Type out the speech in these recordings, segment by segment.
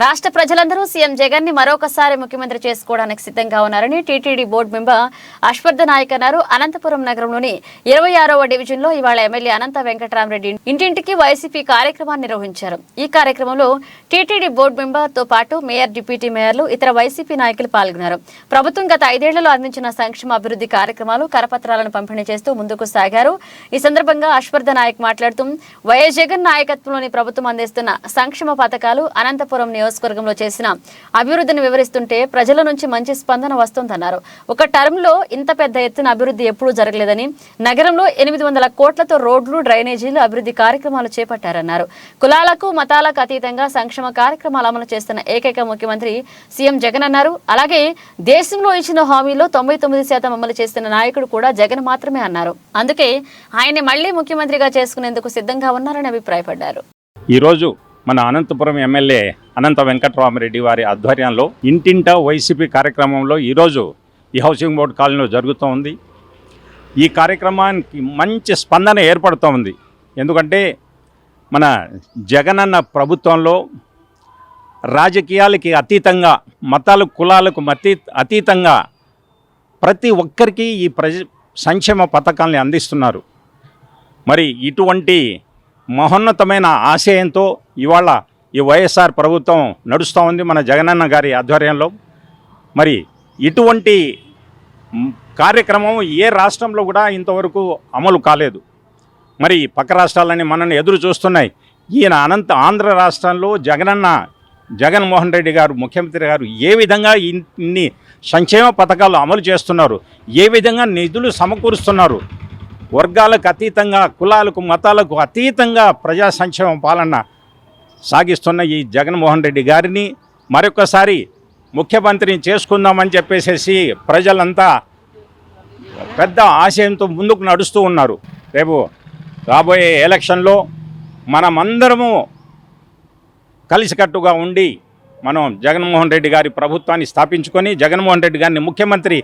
రాష్ట్ర ప్రజలందరూ సీఎం జగన్ ని మరొకసారి ముఖ్యమంత్రి చేసుకోవడానికి సిద్ధంగా ఉన్నారని TTD board member Ashwartha Nayak అన్నారు. అనంతపురం నగరంలోని 26వ డివిజన్ లో ఇవాళ ఎమ్మెల్యే అనంత వెంకటరామరెడ్డి ఇంటింటికి వైసీపీ కార్యక్రమాన్ని నిర్వహించారు. ఈ కార్యక్రమంలో టీటీడీ బోర్డు మెంబర్ తో పాటు మేయర్, డిప్యూటీ మేయర్లు, ఇతర వైసీపీ నాయకులు పాల్గొన్నారు. ప్రభుత్వం గత 5 ఏళ్లలో అందించిన సంక్షేమ అభివృద్ధి కార్యక్రమాలు, కరపత్రాలను పంపిణీ చేస్తూ ముందుకు సాగారు. ఈ సందర్భంగా అశ్వర్ధ నాయక్ మాట్లాడుతూ వైఎస్ జగన్ నాయకత్వంలోని ప్రభుత్వం అందిస్తున్న సంక్షేమ పథకాలు, అనంతపురం నియోజకవర్గంలో చేసిన అభివృద్ధిని వివరిస్తుంటే ప్రజల నుంచి మంచి స్పందన వస్తుందన్నారు. ఒక టర్మ్ లో ఇంత పెద్ద ఎత్తున అభివృద్ధి ఎప్పుడూ జరగలేదని, నగరంలో 800 కోట్లతో రోడ్లు, డ్రైనేజీలు అభివృద్ధి కార్యక్రమాలు చేపట్టారన్నారు. కులాలకు, మతాలకు అతీతంగా సంక్షేమ కార్యక్రమాలు అమలు చేస్తున్న ఏకైక ముఖ్యమంత్రి సీఎం జగన్ అన్నారు. అలాగే దేశంలో ఇచ్చిన హామీలో 99% అమలు చేస్తున్న నాయకుడు కూడా జగన్ మాత్రమే అన్నారు. అందుకే ఆయన్ని మళ్లీ ముఖ్యమంత్రిగా చేసుకునేందుకు సిద్ధంగా ఉన్నారని అభిప్రాయపడ్డారు. ఈరోజు మన అనంతపురం ఎమ్మెల్యే అనంత వెంకటరామరెడ్డి వారి ఆధ్వర్యంలో ఇంటింటా వైసీపీ కార్యక్రమంలో ఈరోజు ఈ హౌసింగ్ బోర్డు కాలనీలో జరుగుతూ ఉంది. ఈ కార్యక్రమానికి మంచి స్పందన ఏర్పడుతూ ఉంది. ఎందుకంటే మన జగనన్న ప్రభుత్వంలో రాజకీయాలకి అతీతంగా, మతాలకు, కులాలకు అతీతంగా ప్రతి ఒక్కరికి ఈ సంక్షేమ పథకాలని అందిస్తున్నారు. మరి ఇటువంటి మహోన్నతమైన ఆశయంతో ఇవాళ ఈ వైఎస్ఆర్ ప్రభుత్వం నడుస్తూ ఉంది మన జగనన్న గారి ఆధ్వర్యంలో. మరి ఇటువంటి కార్యక్రమం ఏ రాష్ట్రంలో కూడా ఇంతవరకు అమలు కాలేదు. మరి పక్క రాష్ట్రాలని మనల్ని ఎదురు చూస్తున్నాయి. ఈయన ఆంధ్ర రాష్ట్రంలో జగన్మోహన్ రెడ్డి గారు, ముఖ్యమంత్రి గారు ఏ విధంగా ఇన్ని సంక్షేమ పథకాలు అమలు చేస్తున్నారు, ఏ విధంగా నిధులు సమకూరుస్తున్నారు, వర్గాలకు అతీతంగా, కులాలకు, మతాలకు అతీతంగా ప్రజా సంక్షేమ పాలన సాగిస్తున్న ఈ జగన్మోహన్ రెడ్డి గారిని మరొకసారి ముఖ్యమంత్రిని చేసుకుందామని చెప్పేసి ప్రజలంతా పెద్ద ఆశయంతో ముందుకు నడుస్తూ ఉన్నారు. రేపు రాబోయే ఎలక్షన్లో మనమందరము కలిసికట్టుగా ఉండి మనం జగన్మోహన్ రెడ్డి గారి ప్రభుత్వాన్ని స్థాపించుకొని జగన్మోహన్ రెడ్డి గారిని ముఖ్యమంత్రి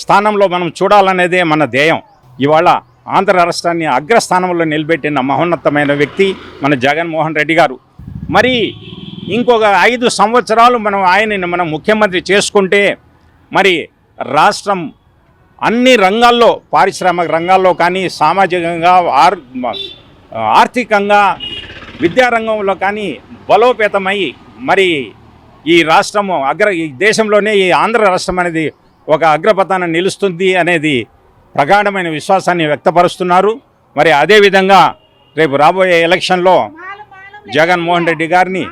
స్థానంలో మనం చూడాలనేదే మన ధ్యేయం. ఇవాళ ఆంధ్ర రాష్ట్రాన్ని అగ్రస్థానంలో నిలబెట్టిన మహోన్నతమైన వ్యక్తి మన జగన్మోహన్ రెడ్డి గారు. మరి ఇంకొక 5 సంవత్సరాలు మనం ముఖ్యమంత్రి చేసుకుంటే మరి రాష్ట్రం అన్ని రంగాల్లో, పారిశ్రామిక రంగాల్లో కానీ, సామాజికంగా, ఆర్థికంగా, విద్యారంగంలో కానీ బలోపేతమై మరి ఈ రాష్ట్రము ఈ దేశంలోనే ఈ ఆంధ్ర రాష్ట్రం అనేది ఒక అగ్రపథాన నిలుస్తుంది అనేది ప్రగాఢమైన విశ్వాసాన్ని వ్యక్తపరుస్తున్నారు. మరి అదేవిధంగా రేపు రాబోయే ఎలక్షన్లో జగన్మోహన్ రెడ్డి గారిని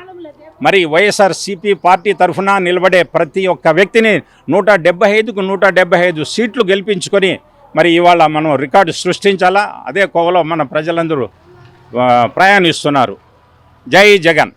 మరి వైఎస్ఆర్సీపీ పార్టీ తరఫున నిలబడే ప్రతి ఒక్క వ్యక్తిని 175కు 175 సీట్లు గెలిపించుకొని మరి ఇవాళ మనం రికార్డు సృష్టించాలా. అదే కోవలో మన ప్రజలందరూ ప్రయాణిస్తున్నారు. జై జగన్.